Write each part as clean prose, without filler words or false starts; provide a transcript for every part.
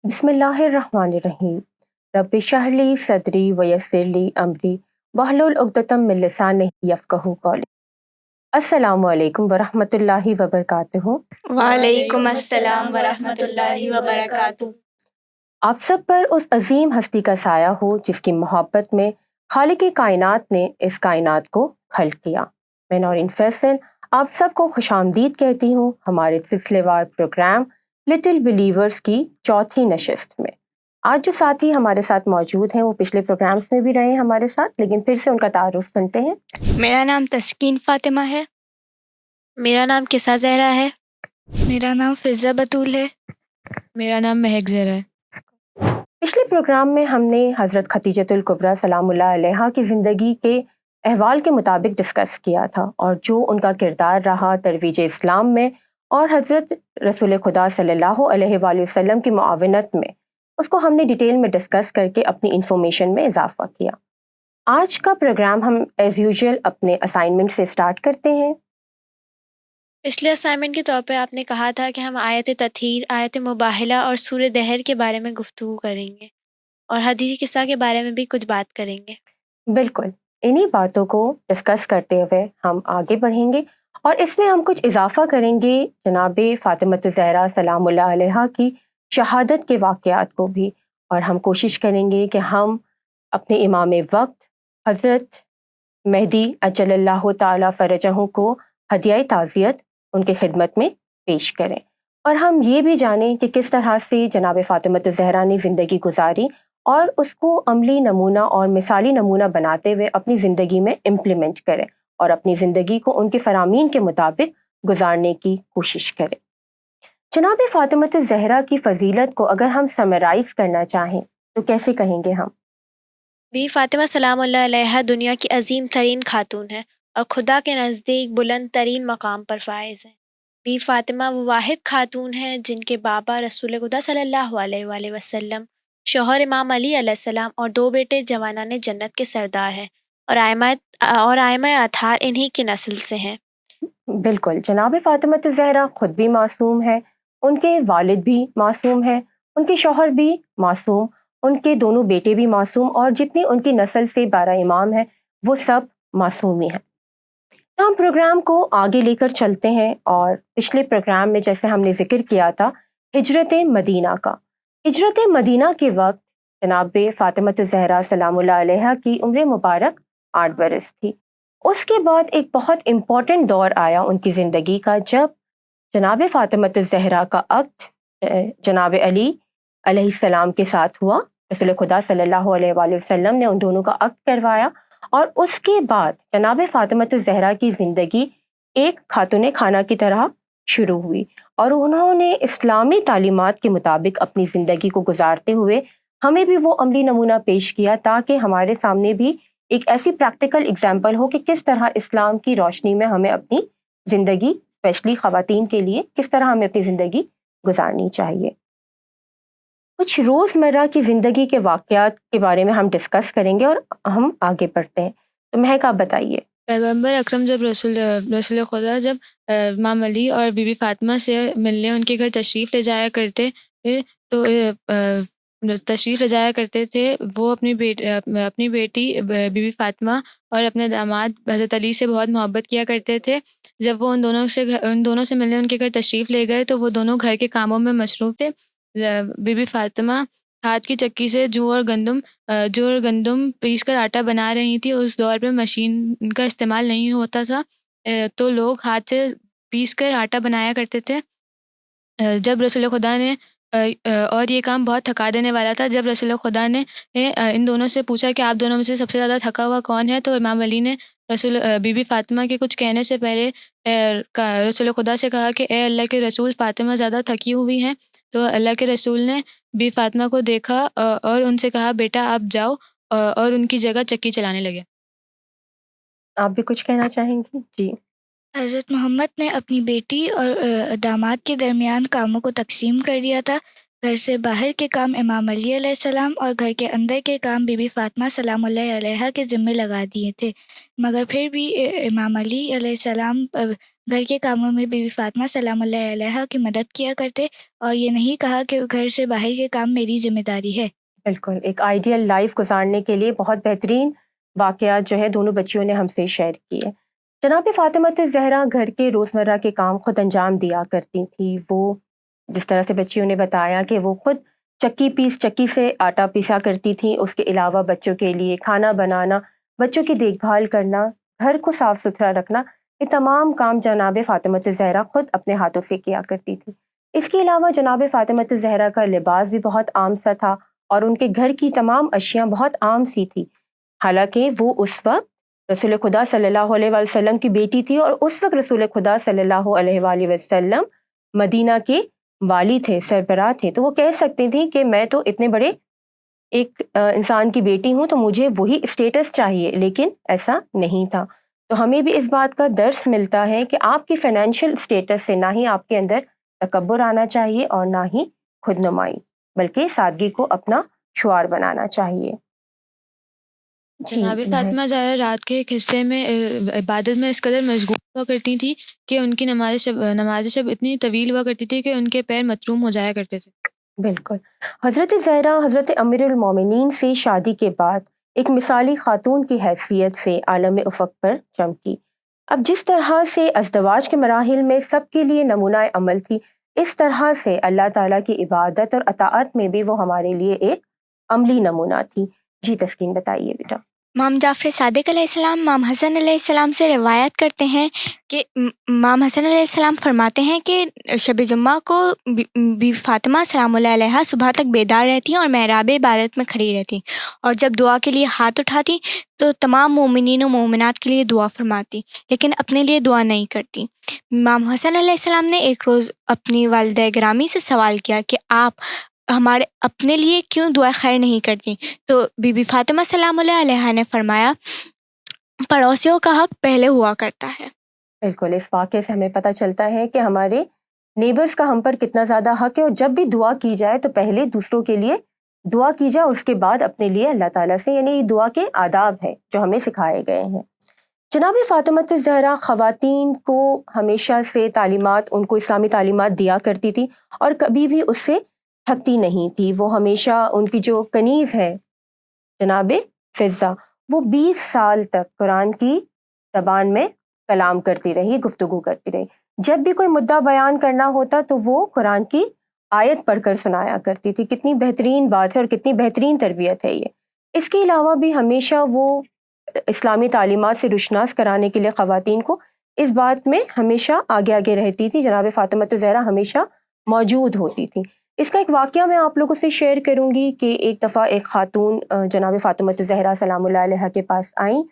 بسم اللہ الرحمن الرحیم۔ رب اشرح لی صدری ویسر لی امری واحلل عقدۃ من لسانی یفقہوا قولی۔ السلام علیکم ورحمۃ اللہ وبرکاتہ۔ وعلیکم السلام ورحمۃ اللہ وبرکاتہ۔ آپ سب پر اس عظیم ہستی کا سایہ ہو جس کی محبت میں خالق کائنات نے اس کائنات کو خلق کیا۔ میں نورین فیصل آپ سب کو خوش آمدید کہتی ہوں ہمارے سلسلے وار پروگرام لٹل بلیورز کی چوتھی نشست میں۔ آج جو ساتھی ہمارے ساتھ موجود ہیں وہ پچھلے پروگرامز میں بھی رہے ہیں ہمارے ساتھ، لیکن پھر سے ان کا تعارف سنتے ہیں۔ میرا نام تسکین فاطمہ ہے۔ میرا نام کسا زہرا ہے۔ میرا نام فضہ بطول ہے۔ میرا نام مہک زہرا ہے۔ پچھلے پروگرام میں ہم نے حضرت خدیجۃ الکبریٰ سلام اللہ علیہا کی زندگی کے احوال کے مطابق ڈسکس کیا تھا، اور جو ان کا کردار رہا ترویج اسلام میں اور حضرت رسول خدا صلی اللہ علیہ وآلہ وسلم کی معاونت میں، اس کو ہم نے ڈیٹیل میں ڈسکس کر کے اپنی انفارمیشن میں اضافہ کیا۔ آج کا پروگرام ہم ایز یوزول اپنے اسائنمنٹ سے اسٹارٹ کرتے ہیں۔ پچھلے اسائنمنٹ کے طور پہ آپ نے کہا تھا کہ ہم آیت تطہیر، آیت مباہلہ اور سورہ دہر کے بارے میں گفتگو کریں گے، اور حدیث قصہ کے بارے میں بھی کچھ بات کریں گے۔ بالکل، انہی باتوں کو ڈسکس کرتے ہوئے ہم آگے بڑھیں گے، اور اس میں ہم کچھ اضافہ کریں گے جناب فاطمۃ الزہرا سلام اللہ علیہا کی شہادت کے واقعات کو بھی، اور ہم کوشش کریں گے کہ ہم اپنے امام وقت حضرت مہدی اجل اللہ تعالی فرجہ کو ہدیہ تعزیت ان کی خدمت میں پیش کریں، اور ہم یہ بھی جانیں کہ کس طرح سے جناب فاطمۃ الزہرا نے زندگی گزاری، اور اس کو عملی نمونہ اور مثالی نمونہ بناتے ہوئے اپنی زندگی میں امپلیمنٹ کریں، اور اپنی زندگی کو ان کے فرامین کے مطابق گزارنے کی کوشش کریں۔ جناب فاطمۃ الزہرا کی فضیلت کو اگر ہم سمرائز کرنا چاہیں تو کیسے کہیں گے ہم؟ بی فاطمہ سلام اللہ علیہا دنیا کی عظیم ترین خاتون ہے اور خدا کے نزدیک بلند ترین مقام پر فائز ہیں۔ بی فاطمہ وہ واحد خاتون ہیں جن کے بابا رسول خدا صلی اللہ علیہ وآلہ وسلم، شوہر امام علی علیہ السلام اور دو بیٹے جوانان جنت کے سردار ہیں، اور آئمہ اطہار انہی کی نسل سے ہیں۔ بالکل، جناب فاطمۃ الزہرا خود بھی معصوم ہے، ان کے والد بھی معصوم ہیں، ان کے شوہر بھی معصوم، ان کے دونوں بیٹے بھی معصوم، اور جتنی ان کی نسل سے 12 امام ہیں وہ سب معصوم ہی ہیں۔ تو ہم پروگرام کو آگے لے کر چلتے ہیں، اور پچھلے پروگرام میں جیسے ہم نے ذکر کیا تھا ہجرت مدینہ کا۔ ہجرت مدینہ کے وقت جناب فاطمۃ الزہرا سلام اللہ علیہا کی عمر مبارک 8 برس تھی۔ اس کے بعد ایک بہت امپورٹنٹ دور آیا ان کی زندگی کا، جب جناب فاطمۃ الزہرا کا عقد جناب علی علیہ السلام کے ساتھ ہوا۔ رسول خدا صلی اللہ علیہ وآلہ وسلم نے ان دونوں کا عقد کروایا، اور اس کے بعد جناب فاطمۃ الزہرا کی زندگی ایک خاتون خانہ کی طرح شروع ہوئی، اور انہوں نے اسلامی تعلیمات کے مطابق اپنی زندگی کو گزارتے ہوئے ہمیں بھی وہ عملی نمونہ پیش کیا، تاکہ ہمارے سامنے بھی ایک ایسی پریکٹیکل اگزامپل ہو کہ کس طرح اسلام کی روشنی میں ہمیں اپنی زندگی، اسپیشلی خواتین کے لیے، کس طرح ہمیں اپنی زندگی گزارنی چاہیے۔ کچھ روزمرہ کی زندگی کے واقعات کے بارے میں ہم ڈسکس کریں گے، اور ہم آگے بڑھتے ہیں۔ تو مہک آپ بتائیے۔ پیغمبر اکرم جب رسول خدا جب امام علی اور بی بی فاطمہ سے ملنے ان کے گھر تشریف لے جایا کرتے تھے، وہ اپنی بیٹی بی بی فاطمہ اور اپنے داماد حضرت علی سے بہت محبت کیا کرتے تھے۔ جب وہ ان دونوں سے ملنے ان کے گھر تشریف لے گئے تو وہ دونوں گھر کے کاموں میں مصروف تھے۔ بی بی فاطمہ ہاتھ کی چکی سے جو اور گندم پیس کر آٹا بنا رہی تھی۔ اس دور پہ مشین کا استعمال نہیں ہوتا تھا، تو لوگ ہاتھ سے پیس کر آٹا بنایا کرتے تھے۔ جب رسول خدا نے اور یہ کام بہت تھکا دینے والا تھا، جب رسول خدا نے ان دونوں سے پوچھا کہ آپ دونوں میں سے سب سے زیادہ تھکا ہوا کون ہے، تو امام علی نے بی بی فاطمہ کے کچھ کہنے سے پہلے رسول خدا سے کہا کہ اے اللہ کے رسول، فاطمہ زیادہ تھکی ہوئی ہیں۔ تو اللہ کے رسول نے بی فاطمہ کو دیکھا اور ان سے کہا بیٹا آپ جاؤ، اور ان کی جگہ چکی چلانے لگے۔ آپ بھی کچھ کہنا چاہیں گی؟ جی۔ حضرت محمد نے اپنی بیٹی اور داماد کے درمیان کاموں کو تقسیم کر دیا تھا۔ گھر سے باہر کے کام امام علی علیہ السلام اور گھر کے اندر کے کام بی بی فاطمہ سلام اللہ علیہا کے ذمے لگا دیے تھے، مگر پھر بھی امام علی علیہ السلام گھر کے کاموں میں بی بی فاطمہ سلام اللہ علیہا کی مدد کیا کرتے اور یہ نہیں کہا کہ گھر سے باہر کے کام میری ذمہ داری ہے۔ بالکل ایک آئیڈیل لائف گزارنے کے لیے بہت بہترین واقعات جو ہے دونوں بچیوں نے ہم سے شیئر کیے۔ جناب فاطمہ الزہرا گھر کے روزمرہ کے کام خود انجام دیا کرتی تھی۔ وہ جس طرح سے بچیوں نے بتایا کہ وہ خود چکی سے آٹا پیسا کرتی تھی، اس کے علاوہ بچوں کے لیے کھانا بنانا، بچوں کی دیکھ بھال کرنا، گھر کو صاف ستھرا رکھنا، یہ تمام کام جناب فاطمہ الزہرا خود اپنے ہاتھوں سے کیا کرتی تھی۔ اس کے علاوہ جناب فاطمہ الزہرا کا لباس بھی بہت عام سا تھا اور ان کے گھر کی تمام اشیاء بہت عام سی تھی، حالانکہ وہ اس وقت رسول خدا صلی اللہ علیہ وآلہ وسلم کی بیٹی تھی اور اس وقت رسول خدا صلی اللہ علیہ وآلہ وسلم مدینہ کے والی تھے، سربراہ تھے، تو وہ کہہ سکتی تھیں کہ میں تو اتنے بڑے ایک انسان کی بیٹی ہوں تو مجھے وہی اسٹیٹس چاہیے، لیکن ایسا نہیں تھا۔ تو ہمیں بھی اس بات کا درس ملتا ہے کہ آپ کی فائنینشیل اسٹیٹس سے نہ ہی آپ کے اندر تکبر آنا چاہیے اور نہ ہی خود نمائی، بلکہ سادگی کو اپنا شعار بنانا چاہیے۔ جناب فاطمہ زہرا رات کے ایک حصے میں عبادت میں اس قدر مشغول ہوا کرتی تھی کہ ان کی نماز شب اتنی طویل ہوا کرتی تھی کہ ان کے پیر متروم ہو جایا کرتے تھے۔ بالکل حضرت زہرا حضرت امیر المومنین سے شادی کے بعد ایک مثالی خاتون کی حیثیت سے عالم افق پر چمکی۔ اب جس طرح سے ازدواج کے مراحل میں سب کے لیے نمونہ عمل تھی، اس طرح سے اللہ تعالیٰ کی عبادت اور اطاعت میں بھی وہ ہمارے لیے ایک عملی نمونہ تھی۔ جی تسکین بتائیے بیٹا۔ امام جعفر صادق علیہ السلام امام حسن علیہ السلام سے روایت کرتے ہیں کہ امام حسن علیہ السلام فرماتے ہیں کہ شب جمعہ کو بی فاطمہ سلام اللہ علیہا صبح تک بیدار رہتی اور محراب عبادت میں کھڑی رہتی، اور جب دعا کے لیے ہاتھ اٹھاتی تو تمام مومنین و مومنات کے لیے دعا فرماتی، لیکن اپنے لیے دعا نہیں کرتی۔ امام حسن علیہ السلام نے ایک روز اپنی والدہ گرامی سے سوال کیا کہ آپ ہمارے اپنے لیے کیوں دعا خیر نہیں کرتی؟ تو بی بی فاطمہ سلام اللہ علیہا نے فرمایا، پڑوسیوں کا حق پہلے ہوا کرتا ہے۔ بالکل اس واقعے سے ہمیں پتہ چلتا ہے کہ ہمارے نیبرز کا ہم پر کتنا زیادہ حق ہے، اور جب بھی دعا کی جائے تو پہلے دوسروں کے لیے دعا کی جائے، اس کے بعد اپنے لیے اللہ تعالیٰ سے، یعنی دعا کے آداب ہیں جو ہمیں سکھائے گئے ہیں۔ جناب فاطمہ الزہرا خواتین کو ہمیشہ سے تعلیمات، ان کو اسلامی تعلیمات دیا کرتی تھی اور کبھی بھی اس سے تھکتی نہیں تھی۔ وہ ہمیشہ ان کی جو کنیز ہے جناب فضہ، وہ 20 سال تک قرآن کی زبان میں کلام کرتی رہی، گفتگو کرتی رہی۔ جب بھی کوئی مدعا بیان کرنا ہوتا تو وہ قرآن کی آیت پڑھ کر سنایا کرتی تھی۔ کتنی بہترین بات ہے اور کتنی بہترین تربیت ہے یہ۔ اس کے علاوہ بھی ہمیشہ وہ اسلامی تعلیمات سے روشناس کرانے کے لیے خواتین کو اس بات میں ہمیشہ آگے آگے رہتی تھی۔ جناب فاطمہ الزہرا ہمیشہ موجود ہوتی تھی۔ اس کا ایک واقعہ میں آپ لوگوں سے شیئر کروں گی کہ ایک دفعہ ایک خاتون جناب فاطمہ الزہرا سلام اللہ علیہا کے پاس آئیں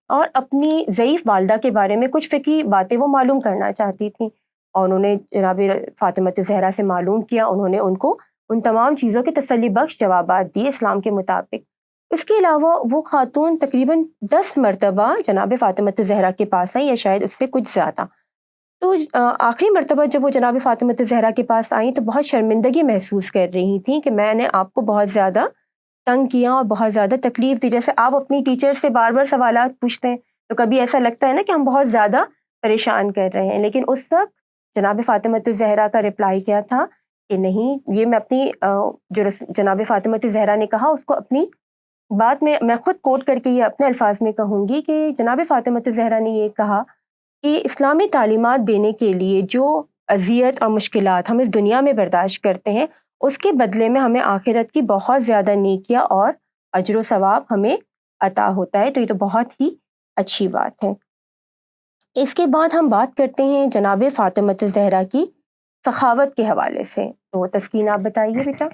اور اپنی ضعیف والدہ کے بارے میں کچھ فقہی باتیں وہ معلوم کرنا چاہتی تھیں، اور انہوں نے جناب فاطمہ الزہرا سے معلوم کیا۔ انہوں نے ان کو ان تمام چیزوں کے تسلی بخش جوابات دیے اسلام کے مطابق۔ اس کے علاوہ وہ خاتون تقریباً 10 مرتبہ جناب فاطمہ الزہرا کے پاس آئیں، یا شاید اس سے کچھ زیادہ۔ تو آخری مرتبہ جب وہ جناب فاطمہ الزہرا کے پاس آئیں تو بہت شرمندگی محسوس کر رہی تھیں کہ میں نے آپ کو بہت زیادہ تنگ کیا اور بہت زیادہ تکلیف دی۔ جیسے آپ اپنی ٹیچر سے بار بار سوالات پوچھتے ہیں تو کبھی ایسا لگتا ہے نا کہ ہم بہت زیادہ پریشان کر رہے ہیں، لیکن اس وقت جناب فاطمہ الزہرا کا رپلائی کیا تھا کہ نہیں، یہ میں اپنی جو جناب فاطمہ الزہرا نے کہا اس کو اپنی بات میں خود کوٹ کر کے یہ اپنے الفاظ میں کہوں گی کہ جناب فاطمہ الزہرا نے یہ کہا کہ اسلامی تعلیمات دینے کے لیے جو اذیت اور مشکلات ہم اس دنیا میں برداشت کرتے ہیں، اس کے بدلے میں ہمیں آخرت کی بہت زیادہ نیکیاں اور اجر و ثواب ہمیں عطا ہوتا ہے۔ تو یہ تو بہت ہی اچھی بات ہے۔ اس کے بعد ہم بات کرتے ہیں جناب فاطمہ الزہرا کی سخاوت کے حوالے سے۔ تو تسکین آپ بتائیے بیٹا۔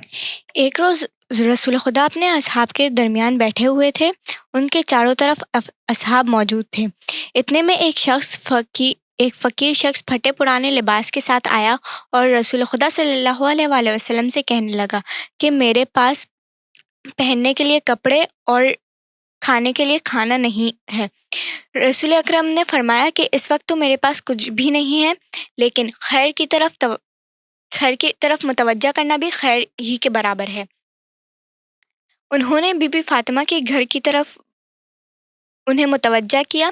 ایک روز رسول خدا اپنے اصحاب کے درمیان بیٹھے ہوئے تھے، ان کے چاروں طرف اصحاب موجود تھے۔ اتنے میں ایک فقیر شخص پھٹے پرانے لباس کے ساتھ آیا اور رسول خدا صلی اللہ علیہ وآلہ وسلم سے کہنے لگا کہ میرے پاس پہننے کے لیے کپڑے اور کھانے کے لیے کھانا نہیں ہے۔ رسول اکرم نے فرمایا کہ اس وقت تو میرے پاس کچھ بھی نہیں ہے، لیکن خیر کی طرف متوجہ کرنا بھی خیر ہی کے برابر ہے۔ انہوں نے بی بی فاطمہ کے گھر کی طرف انہیں متوجہ کیا۔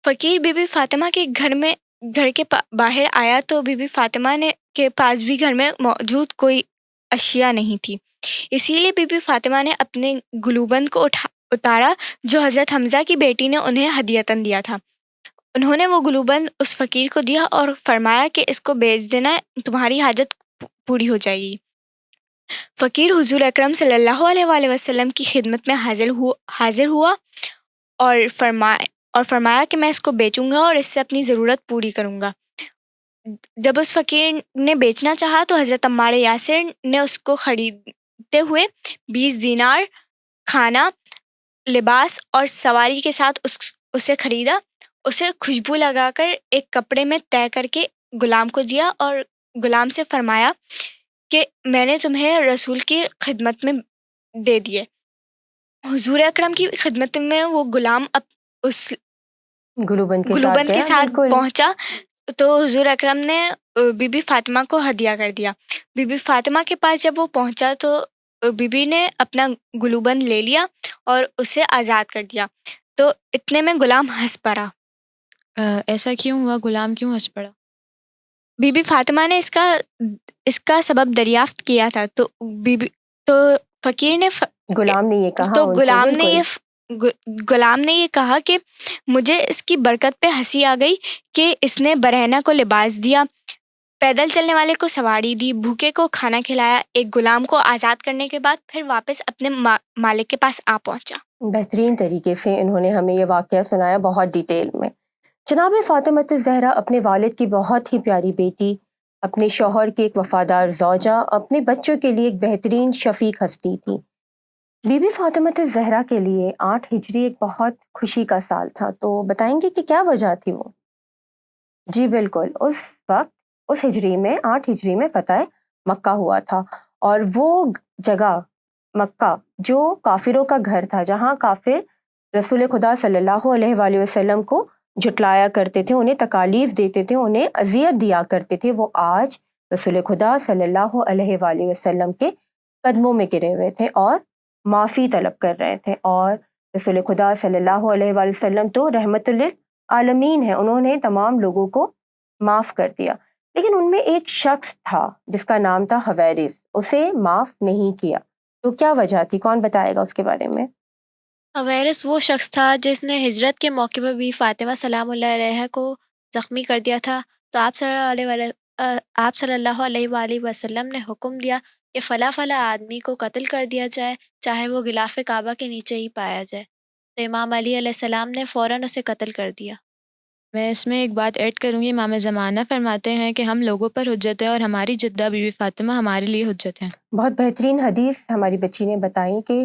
فقیر بی بی فاطمہ کے گھر میں گھر کے باہر آیا تو بی بی فاطمہ نے کے پاس بھی گھر میں موجود کوئی اشیاء نہیں تھی، اسی لیے بی بی فاطمہ نے اپنے گلوبند کو اتارا جو حضرت حمزہ کی بیٹی نے انہیں ہدیتاً دیا تھا۔ انہوں نے وہ گلوبند اس فقیر کو دیا اور فرمایا کہ اس کو بیچ دینا، تمہاری حاجت پوری ہو جائے گی۔ فقیر حضور اکرم صلی اللہ علیہ وآلہ وسلم کی خدمت میں حاضر ہوا اور فرمایا کہ میں اس کو بیچوں گا اور اس سے اپنی ضرورت پوری کروں گا۔ جب اس فقیر نے بیچنا چاہا تو حضرت عمار یاسر نے اس کو خریدتے ہوئے 20 دینار کھانا، لباس اور سواری کے ساتھ اسے خریدا، اسے خوشبو لگا کر ایک کپڑے میں طے کر کے غلام کو دیا اور غلام سے فرمایا کہ میں نے تمہیں رسول کی خدمت میں دے دیے۔ حضور اکرم کی خدمت میں وہ غلام اس گلوبند کے گلوبند کے ساتھ بالکل پہنچا تو حضور اکرم نے بی بی فاطمہ کو ہدیہ کر دیا۔ بی بی فاطمہ کے پاس جب وہ پہنچا تو بی بی نے اپنا گلوبند لے لیا اور اسے آزاد کر دیا، تو اتنے میں غلام ہنس پڑا۔ ایسا کیوں ہوا؟ غلام کیوں ہنس پڑا؟ بی بی فاطمہ نے اس کا سبب دریافت کیا تھا، تو فقیر نے غلام نے یہ کہا تو ان سے، غلام نے یہ کہا کہ مجھے اس کی برکت پہ ہنسی آ گئی کہ اس نے برہنہ کو لباس دیا، پیدل چلنے والے کو سواری دی، بھوکے کو کھانا کھلایا، ایک غلام کو آزاد کرنے کے بعد پھر واپس اپنے مالک کے پاس آ پہنچا۔ بہترین طریقے سے انہوں نے ہمیں یہ واقعہ سنایا، بہت ڈیٹیل میں۔ جناب فاطمہ الزہرا اپنے والد کی بہت ہی پیاری بیٹی، اپنے شوہر کی ایک وفادار زوجہ، اپنے بچوں کے لیے ایک بہترین شفیق ہستی تھی۔ بی بی فاطمہ الزہرا کے لیے 8 ہجری ایک بہت خوشی کا سال تھا، تو بتائیں گے کہ کیا وجہ تھی وہ؟ جی بالکل، اس وقت اس ہجری میں 8 ہجری میں فتح مکہ ہوا تھا، اور وہ جگہ مکہ جو کافروں کا گھر تھا، جہاں کافر رسول خدا صلی اللہ علیہ وآلہ وسلم کو جھٹلایا کرتے تھے، انہیں تکالیف دیتے تھے، انہیں اذیت دیا کرتے تھے، وہ آج رسول خدا صلی اللہ علیہ وآلہ وسلم کے قدموں میں گرے ہوئے تھے اور معافی طلب کر رہے تھے۔ اور رسول خدا صلی اللہ علیہ وآلہ وسلم تو رحمت للعالمین ہیں، انہوں نے تمام لوگوں کو معاف کر دیا، لیکن ان میں ایک شخص تھا جس کا نام تھا حویرث، اسے معاف نہیں کیا۔ تو کیا وجہ تھی؟ کون بتائے گا اس کے بارے میں؟ حویرث وہ شخص تھا جس نے ہجرت کے موقع پر بھی فاطمہ سلام اللہ علیہ کو زخمی کر دیا تھا، تو آپ صلی اللہ علیہ وآلہ وسلم نے حکم دیا کہ فلاں فلاں آدمی کو قتل کر دیا جائے، چاہے وہ غلاف کعبہ کے نیچے ہی پایا جائے، تو امام علی علیہ السلام نے فوراً اسے قتل کر دیا۔ میں اس میں ایک بات ایڈ کروں گی، امام زمانہ فرماتے ہیں کہ ہم لوگوں پر حجت ہے اور ہماری جدہ بی بی فاطمہ ہمارے لیے حجت ہے۔ بہت بہترین حدیث ہماری بچی نے بتائی کہ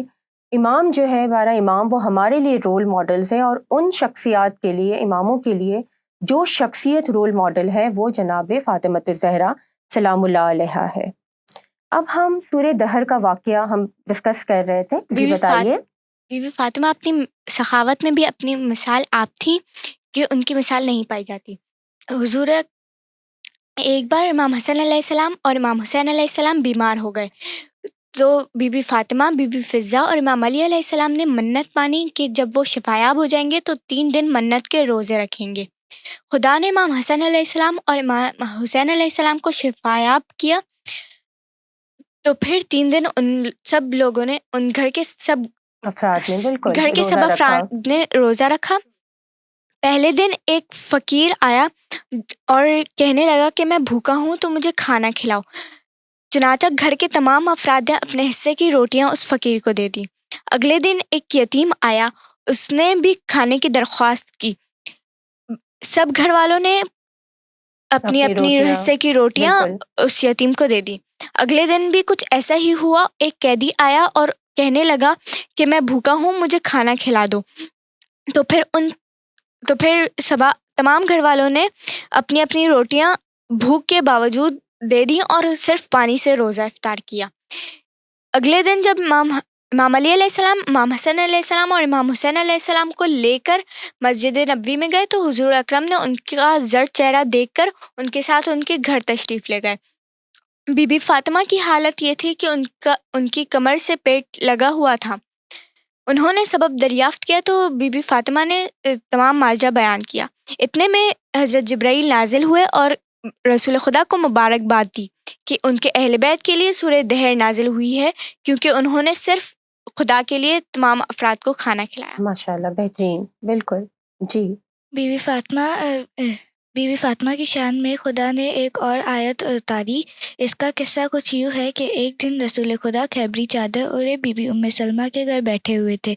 امام جو ہے، 12 امام، وہ ہمارے لیے رول ماڈلز ہیں، اور ان شخصیات کے لیے، اماموں کے لیے جو شخصیت رول ماڈل ہے وہ جناب فاطمہ الزہرا سلام اللہ علیہا ہے۔ اب ہم سورہ دہر کا واقعہ ہم ڈسکس کر رہے تھے، جی بتائیے۔ بی بی فاطمہ اپنی سخاوت میں بھی اپنی مثال آپ تھی کہ ان کی مثال نہیں پائی جاتی۔ حضور ایک بار امام حسن علیہ السلام اور امام حسین علیہ السلام بیمار ہو گئے، تو بی بی فاطمہ، بی بی فضہ اور امام علی علیہ السلام نے منت مانی کہ جب وہ شفایاب ہو جائیں گے تو 3 دن منت کے روزے رکھیں گے۔ خدا نے امام حسن علیہ السلام اور امام حسین علیہ السلام کو شفایاب کیا، تو پھر 3 دن ان سب لوگوں نے، ان گھر کے سب افراد نے بالکل گھر کے روزہ سب رکھا۔ افراد نے روزہ رکھا۔ پہلے دن ایک فقیر آیا اور کہنے لگا کہ میں بھوکا ہوں تو مجھے کھانا کھلاؤ، چنانچہ گھر کے تمام افراد نے اپنے حصے کی روٹیاں اس فقیر کو دے دی۔ اگلے دن ایک یتیم آیا، اس نے بھی کھانے کی درخواست کی، سب گھر والوں نے اپنی اپنی حصے کی روٹیاں اس یتیم کو دے دی۔ اگلے دن بھی کچھ ایسا ہی ہوا، ایک قیدی آیا اور کہنے لگا کہ میں بھوکا ہوں، مجھے کھانا کھلا دو، تو پھر تمام گھر والوں نے اپنی اپنی روٹیاں بھوک کے باوجود دے دی اور صرف پانی سے روزہ افطار کیا۔ اگلے دن جب امام علی علیہ السلام، امام حسن علیہ السلام اور امام حسین علیہ السلام کو لے کر مسجد نبوی میں گئے تو حضور اکرم نے ان کا زرد چہرہ دیکھ کر ان کے ساتھ ان کے گھر تشریف لے گئے۔ بی بی فاطمہ کی حالت یہ تھی کہ ان کی کمر سے پیٹ لگا ہوا تھا، انہوں نے سبب دریافت کیا تو بی بی فاطمہ نے تمام ماجرا بیان کیا۔ اتنے میں حضرت جبرائیل نازل ہوئے اور رسول خدا کو مبارکباد دی کہ ان کے اہل بیت کے لیے سورہ دہر نازل ہوئی ہے، کیونکہ انہوں نے صرف خدا کے لیے تمام افراد کو کھانا کھلایا۔ ماشاءاللہ، بہترین، بالکل جی۔ بی بی فاطمہ بی بی فاطمہ کی شان میں خدا نے ایک اور آیت اتاری۔ اس کا قصہ کچھ یوں ہے کہ ایک دن رسول خدا خیبری چادر اوڑھے بی بی ام سلمہ کے گھر بیٹھے ہوئے تھے،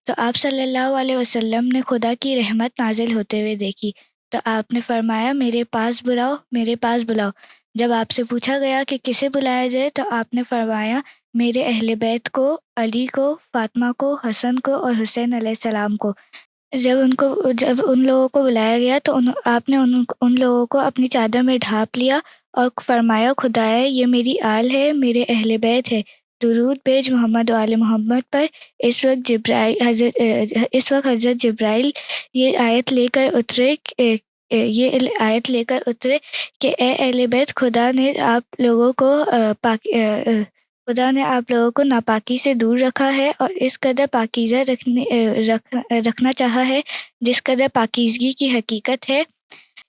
تو آپ صلی اللہ علیہ وسلم نے خدا کی رحمت نازل ہوتے ہوئے دیکھی، تو آپ نے فرمایا میرے پاس بلاؤ، میرے پاس بلاؤ۔ جب آپ سے پوچھا گیا کہ کسے بلایا جائے تو آپ نے فرمایا میرے اہل بیت کو، علی کو، فاطمہ کو، حسن کو اور حسین علیہ السلام کو۔ جب ان لوگوں کو بلایا گیا تو آپ نے ان لوگوں کو اپنی چادر میں ڈھانپ لیا اور فرمایا خدایا یہ میری آل ہے، میرے اہل بیت ہے، درود بھیج محمد و آل محمد پر۔ اس وقت حضرت جبرائیل یہ آیت لے کر اترے کہ اے اہل بیت، خدا نے آپ لوگوں کو ناپاکی سے دور رکھا ہے اور اس قدر پاکیزہ رکھنا چاہا ہے جس قدر پاکیزگی کی حقیقت ہے۔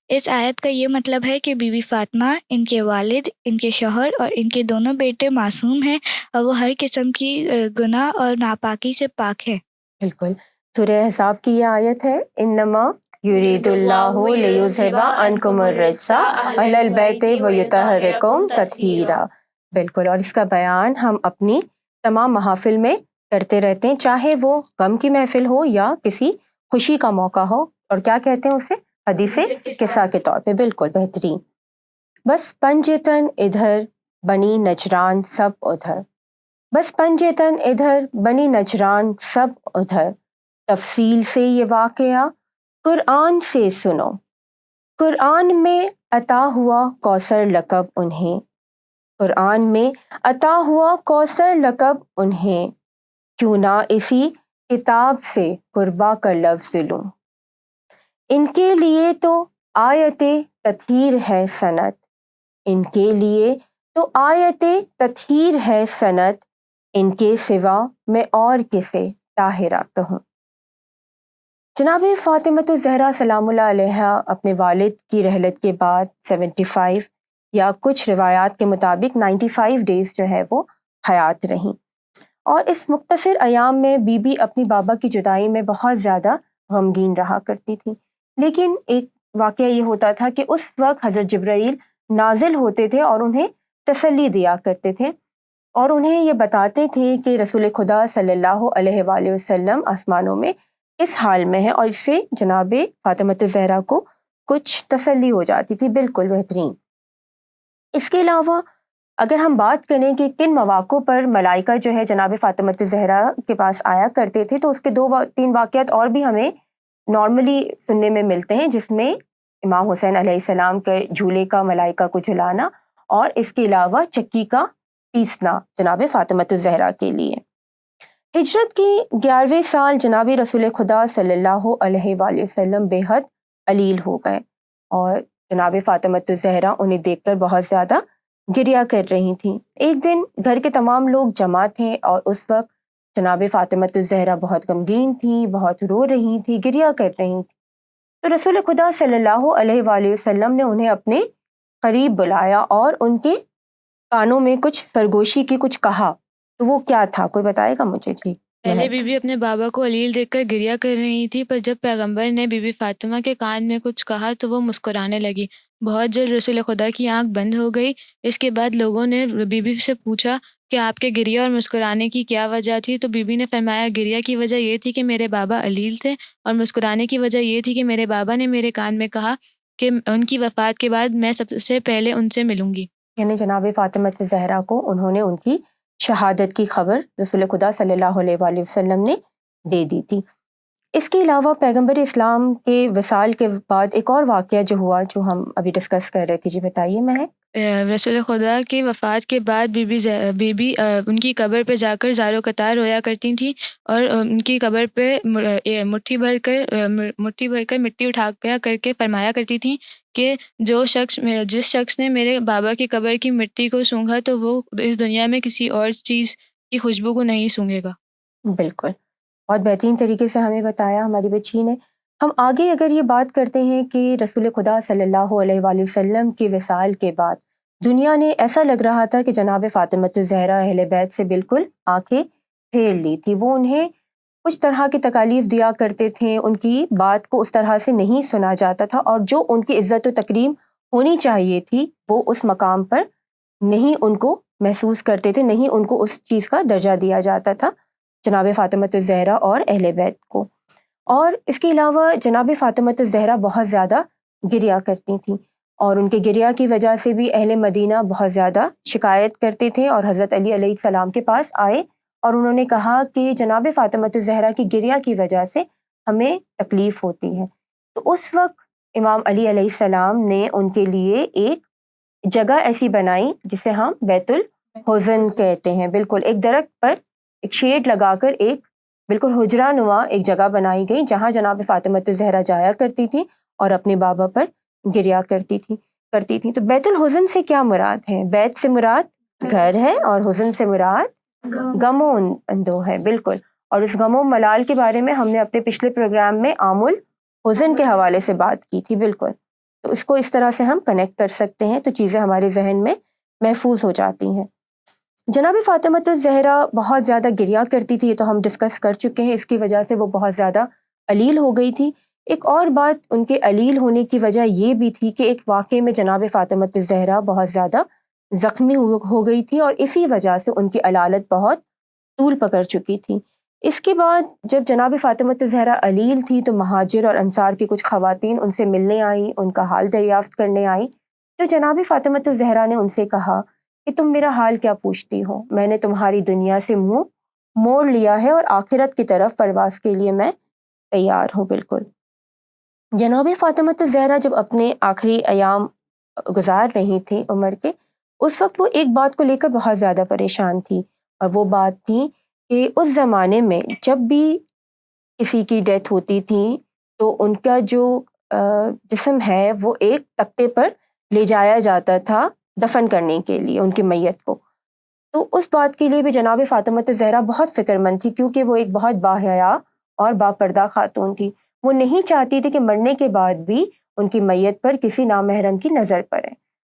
اس آیت کا یہ مطلب ہے کہ بی بی فاطمہ، ان کے والد، ان کے شوہر اور ان کے دونوں بیٹے معصوم ہیں اور وہ ہر قسم کی گناہ اور ناپاکی سے پاک ہیں۔ بالکل، سورہ احزاب کی یہ آیت ہے، انما یرید اللہ لیذھب عنکم الرجس اہل البیت ویطہرکم تطہیرا۔ بالکل، اور اس کا بیان ہم اپنی تمام محافل میں کرتے رہتے ہیں، چاہے وہ غم کی محفل ہو یا کسی خوشی کا موقع ہو، اور کیا کہتے ہیں اسے؟ حدیث قصہ کے طور پہ۔ بالکل بہترین۔ بس پنجتن ادھر بنی نجران سب ادھر، بس پنجتن ادھر بنی نجران سب ادھر، تفصیل سے یہ واقعہ قرآن سے سنو، قرآن میں عطا ہوا کوثر لقب انہیں، قرآن میں عطا ہوا کوثر لقب انہیں، کیوں نہ اسی کتاب سے قربا کا لفظ لوں، ان کے لیے تو آیت تطہیر ہے سند، ان کے لیے تو آیت تطہیر ہے سند، ان کے سوا میں اور کسے طاہرہ کہوں۔ جناب فاطمۃ الزہرا سلام اللہ علیہا اپنے والد کی رحلت کے بعد 75 یا کچھ روایات کے مطابق 95 ڈیز جو ہے وہ حیات رہیں، اور اس مختصر ایام میں بی بی اپنی بابا کی جدائی میں بہت زیادہ غمگین رہا کرتی تھی۔ لیکن ایک واقعہ یہ ہوتا تھا کہ اس وقت حضرت جبرائیل نازل ہوتے تھے اور انہیں تسلی دیا کرتے تھے، اور انہیں یہ بتاتے تھے کہ رسول خدا صلی اللہ علیہ وآلہ وسلم آسمانوں میں اس حال میں ہے، اور اس سے جناب فاطمۃ الزہرا کو کچھ تسلی ہو جاتی تھی۔ بالکل بہترین۔ اس کے علاوہ اگر ہم بات کریں کہ کن مواقع پر ملائکہ جو ہے جناب فاطمۃ الزہرا کے پاس آیا کرتے تھے، تو اس کے 2-3 واقعات اور بھی ہمیں نارملی سننے میں ملتے ہیں، جس میں امام حسین علیہ السلام کے جھولے کا ملائکہ کو جھلانا، اور اس کے علاوہ چکی کا پیسنا جناب فاطمۃ الزہرا کے لیے۔ ہجرت کی 11ویں سال جناب رسول خدا صلی اللہ علیہ وآلہ وسلم بے حد علیل ہو گئے، اور جناب فاطمۃ الزہرا انہیں دیکھ کر بہت زیادہ گریہ کر رہی تھیں۔ ایک دن گھر کے تمام لوگ جمع تھے، اور اس وقت جناب فاطمۃ الزہرا بہت غمگین تھیں، بہت رو رہی تھیں، گریہ کر رہی تھیں۔ تو رسول خدا صلی اللہ علیہ وآلہ وسلم نے انہیں اپنے قریب بلایا اور ان کے کانوں میں کچھ سرگوشی کی کچھ کہا، تو وہ کیا تھا؟ کوئی بتائے گا مجھے؟ جی، پہلے بی بی اپنے بابا کو علیل دیکھ کر گریہ کر رہی تھی، پر جب پیغمبر نے بی بی فاطمہ کے کان میں کچھ کہا تو وہ مسکرانے لگی۔ بہت جلد رسول خدا کی آنکھ بند ہو گئی۔ اس کے بعد لوگوں نے بی بی سے پوچھا کہ آپ کے گریہ اور مسکرانے کی کیا وجہ تھی؟ تو بی بی نے فرمایا گریہ کی وجہ یہ تھی کہ میرے بابا علیل تھے، اور مسکرانے کی وجہ یہ تھی کہ میرے بابا نے میرے کان میں کہا کہ ان کی وفات کے بعد میں سب سے پہلے ان سے ملوں گی۔ یعنی جناب فاطمۃ الزہرا کو انہوں نے ان کی شہادت کی خبر رسول خدا صلی اللہ علیہ وآلہ وسلم نے دے دی تھی۔ اس کے علاوہ پیغمبر اسلام کے وصال کے بعد ایک اور واقعہ جو ہوا، جو ہم ابھی ڈسکس کر رہے تھے، جی بتائیے مہک۔ رسول خدا کی وفات کے بعد بی بی ان کی قبر پہ جا کر زار و قطار رویا کرتی تھیں، اور ان کی قبر پہ مٹھی بھر کر مٹی اٹھا کر کے فرمایا کرتی تھیں کہ جس شخص نے میرے بابا کی قبر کی مٹی کو سونگھا تو وہ اس دنیا میں کسی اور چیز کی خوشبو کو نہیں سونگھے گا۔ بالکل۔ بہت بہترین طریقے سے ہمیں بتایا ہماری بچی نے۔ ہم آگے اگر یہ بات کرتے ہیں کہ رسول خدا صلی اللہ علیہ وآلہ وسلم کی وصال کے بعد دنیا نے ایسا لگ رہا تھا کہ جناب فاطمۃ الزہرا اہل بیت سے بالکل آنکھیں پھیر لی تھی۔ وہ انہیں کچھ طرح کی تکالیف دیا کرتے تھے، ان کی بات کو اس طرح سے نہیں سنا جاتا تھا، اور جو ان کی عزت و تکریم ہونی چاہیے تھی وہ اس مقام پر نہیں ان کو محسوس کرتے تھے، نہیں ان کو اس چیز کا درجہ دیا جاتا تھا جناب فاطمۃ الزہرا اور اہل بیت کو۔ اور اس کے علاوہ جناب فاطمۃ الزہرا بہت زیادہ گریا کرتی تھیں، اور ان کے گریا کی وجہ سے بھی اہل مدینہ بہت زیادہ شکایت کرتے تھے، اور حضرت علی علیہ السلام کے پاس آئے اور انہوں نے کہا کہ جناب فاطمۃ الزہرا کی گریا کی وجہ سے ہمیں تکلیف ہوتی ہے۔ تو اس وقت امام علی علیہ السلام نے ان کے لیے ایک جگہ ایسی بنائی جسے ہم بیت الحزن کہتے ہیں، بالکل ایک درخت پر ایک شیڈ لگا کر ایک بالکل حجرہ نما ایک جگہ بنائی گئی جہاں جناب فاطمۃ الزہرا جایا کرتی تھی اور اپنے بابا پر گریا کرتی تھی۔ تو بیت الحزن سے کیا مراد ہے؟ بیت سے مراد گھر ہے اور حزن سے مراد غم و اندو ہے، بالکل۔ اور اس غم و ملال کے بارے میں ہم نے اپنے پچھلے پروگرام میں عام الحزن کے حوالے سے بات کی تھی، بالکل۔ تو اس کو اس طرح سے ہم کنیکٹ کر سکتے ہیں تو چیزیں ہمارے ذہن میں محفوظ ہو جاتی ہیں۔ جناب فاطمۃ الزہرا بہت زیادہ گریا کرتی تھی، یہ تو ہم ڈسکس کر چکے ہیں، اس کی وجہ سے وہ بہت زیادہ علیل ہو گئی تھی۔ ایک اور بات ان کے علیل ہونے کی وجہ یہ بھی تھی کہ ایک واقعے میں جناب فاطمۃ الزہرا بہت زیادہ زخمی ہو گئی تھی، اور اسی وجہ سے ان کی علالت بہت طول پکڑ چکی تھی۔ اس کے بعد جب جناب فاطمۃ الزہرا علیل تھی تو مہاجر اور انصار کی کچھ خواتین ان سے ملنے آئیں، ان کا حال دریافت کرنے آئیں، تو جناب فاطمۃ الزہرا نے ان سے کہا کہ تم میرا حال کیا پوچھتی ہو؟ میں نے تمہاری دنیا سے منہ موڑ لیا ہے اور آخرت کی طرف پرواز کے لیے میں تیار ہوں، بالکل۔ جناب فاطمۃ الزہرا جب اپنے آخری ایام گزار رہی تھیں عمر کے، اس وقت وہ ایک بات کو لے کر بہت زیادہ پریشان تھی، اور وہ بات تھی کہ اس زمانے میں جب بھی کسی کی ڈیتھ ہوتی تھی تو ان کا جو جسم ہے وہ ایک تختے پر لے جایا جاتا تھا دفن کرنے کے لیے ان کی میت کو۔ تو اس بات کے لیے بھی جناب فاطمۃ الزہرا بہت فکر مند تھی، کیونکہ وہ ایک بہت باحیا اور باپردہ خاتون تھی۔ وہ نہیں چاہتی تھی کہ مرنے کے بعد بھی ان کی میت پر کسی نامحرم کی نظر پڑے۔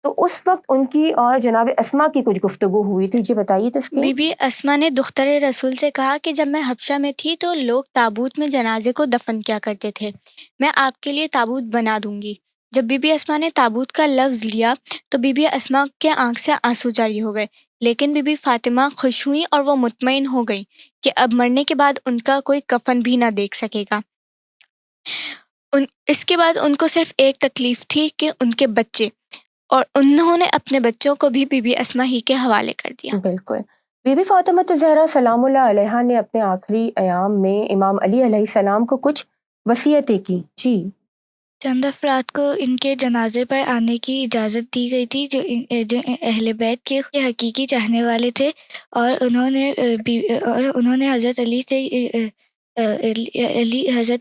تو اس وقت ان کی اور جناب اسما کی کچھ گفتگو ہوئی تھی، جی بتائیے تسکین۔ بی بی اسما نے دختر رسول سے کہا کہ جب میں حبشہ میں تھی تو لوگ تابوت میں جنازے کو دفن کیا کرتے تھے، میں آپ کے لیے تابوت بنا دوں گی۔ جب بی بی اسما نے تابوت کا لفظ لیا تو بی بی اسما کے آنکھ سے آنسو جاری ہو گئے، لیکن بی بی فاطمہ خوش ہوئیں اور وہ مطمئن ہو گئی کہ اب مرنے کے بعد ان کا کوئی کفن بھی نہ دیکھ سکے گا۔ اس کے بعد ان کو صرف ایک تکلیف تھی کہ ان کے بچے، اور انہوں نے اپنے بچوں کو بھی بی بی اسما ہی کے حوالے کر دیا۔ بالکل۔ بی بی فاطمۃ الزہرا سلام اللہ علیہا نے اپنے آخری ایام میں امام علی علیہ السلام کو کچھ وصیتیں کی، جی۔ چند افراد کو ان کے جنازے پر آنے کی اجازت دی گئی تھی جو اہل بیت کے حقیقی چاہنے والے تھے، اور انہوں نے حضرت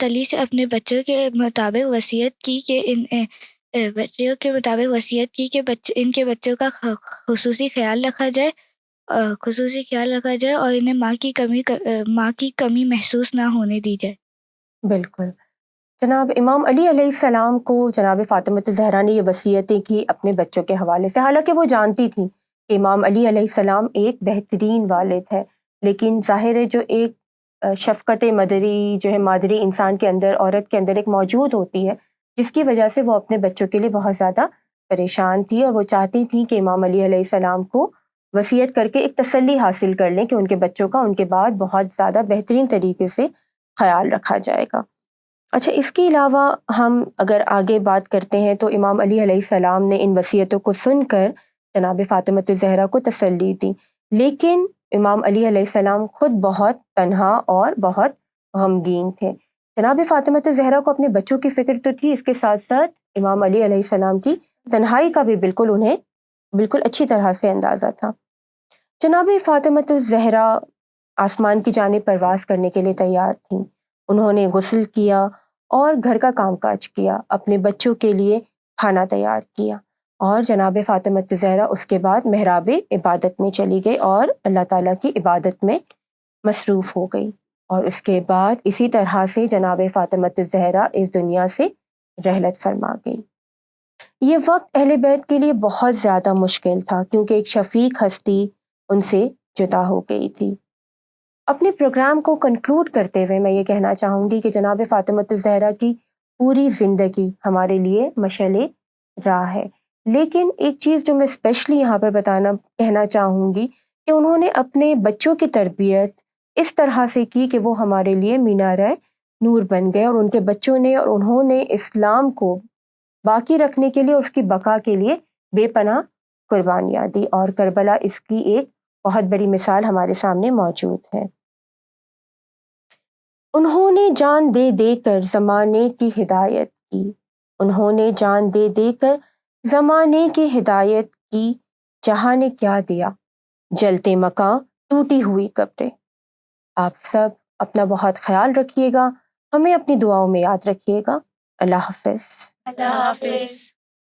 علی سے اپنے بچوں کے مطابق وصیت کی کہ ان کے بچوں کا خصوصی خیال رکھا جائے اور انہیں ماں کی کمی محسوس نہ ہونے دی جائے۔ بالکل۔ جناب امام علی علیہ السلام کو جناب فاطمۃ الزہرا نے یہ وصیتیں کی اپنے بچوں کے حوالے سے، حالانکہ وہ جانتی تھی کہ امام علی علیہ السلام ایک بہترین والد ہے، لیکن ظاہر ہے جو ایک شفقت مادری جو ہے مادری انسان کے اندر، عورت کے اندر ایک موجود ہوتی ہے، جس کی وجہ سے وہ اپنے بچوں کے لیے بہت زیادہ پریشان تھی، اور وہ چاہتی تھی کہ امام علی علیہ السلام کو وصیت کر کے ایک تسلی حاصل کر لیں کہ ان کے بچوں کا ان کے بعد بہت زیادہ بہترین طریقے سے خیال رکھا جائے گا۔ اچھا، اس کے علاوہ ہم اگر آگے بات کرتے ہیں تو امام علی علیہ السلام نے ان وصیتوں کو سن کر جناب فاطمۃ الزہرا کو تسلی دی، لیکن امام علی علیہ السلام خود بہت تنہا اور بہت غمگین تھے۔ جناب فاطمۃ الزہرا کو اپنے بچوں کی فکر تو تھی، اس کے ساتھ ساتھ امام علی علیہ السلام کی تنہائی کا بھی انہیں بالکل اچھی طرح سے اندازہ تھا۔ جناب فاطمۃ الزہرا آسمان کی جانب پرواز کرنے کے لیے تیار تھیں۔ انہوں نے غسل کیا اور گھر کا کام کاج کیا، اپنے بچوں کے لیے کھانا تیار کیا، اور جناب فاطمۃ الزہرا اس کے بعد محراب عبادت میں چلی گئی اور اللہ تعالیٰ کی عبادت میں مصروف ہو گئی۔ اور اس کے بعد اسی طرح سے جناب فاطمۃ الزہرا اس دنیا سے رحلت فرما گئی۔ یہ وقت اہل بیت کے لیے بہت زیادہ مشکل تھا کیونکہ ایک شفیق ہستی ان سے جدا ہو گئی تھی۔ اپنے پروگرام کو کنکلوڈ کرتے ہوئے میں یہ کہنا چاہوں گی کہ جناب فاطمۃ الزہرا کی پوری زندگی ہمارے لیے مشعل راہ ہے، لیکن ایک چیز جو میں اسپیشلی یہاں پر کہنا چاہوں گی کہ انہوں نے اپنے بچوں کی تربیت اس طرح سے کی کہ وہ ہمارے لیے مینارۂ نور بن گئے، اور ان کے بچوں نے اور انہوں نے اسلام کو باقی رکھنے کے لیے، اس کی بقا کے لیے بے پناہ قربانیاں دی، اور کربلا اس کی ایک بہت بڑی مثال ہمارے سامنے موجود ہے۔ انہوں نے جان دے دے کر زمانے کی ہدایت کی، انہوں نے جان دے دے کر زمانے کی ہدایت کی، جہاں نے کیا دیا جلتے مکاں ٹوٹی ہوئی قبریں۔ آپ سب اپنا بہت خیال رکھیے گا، ہمیں اپنی دعاؤں میں یاد رکھیے گا۔ اللہ حافظ۔ اللہ حافظ۔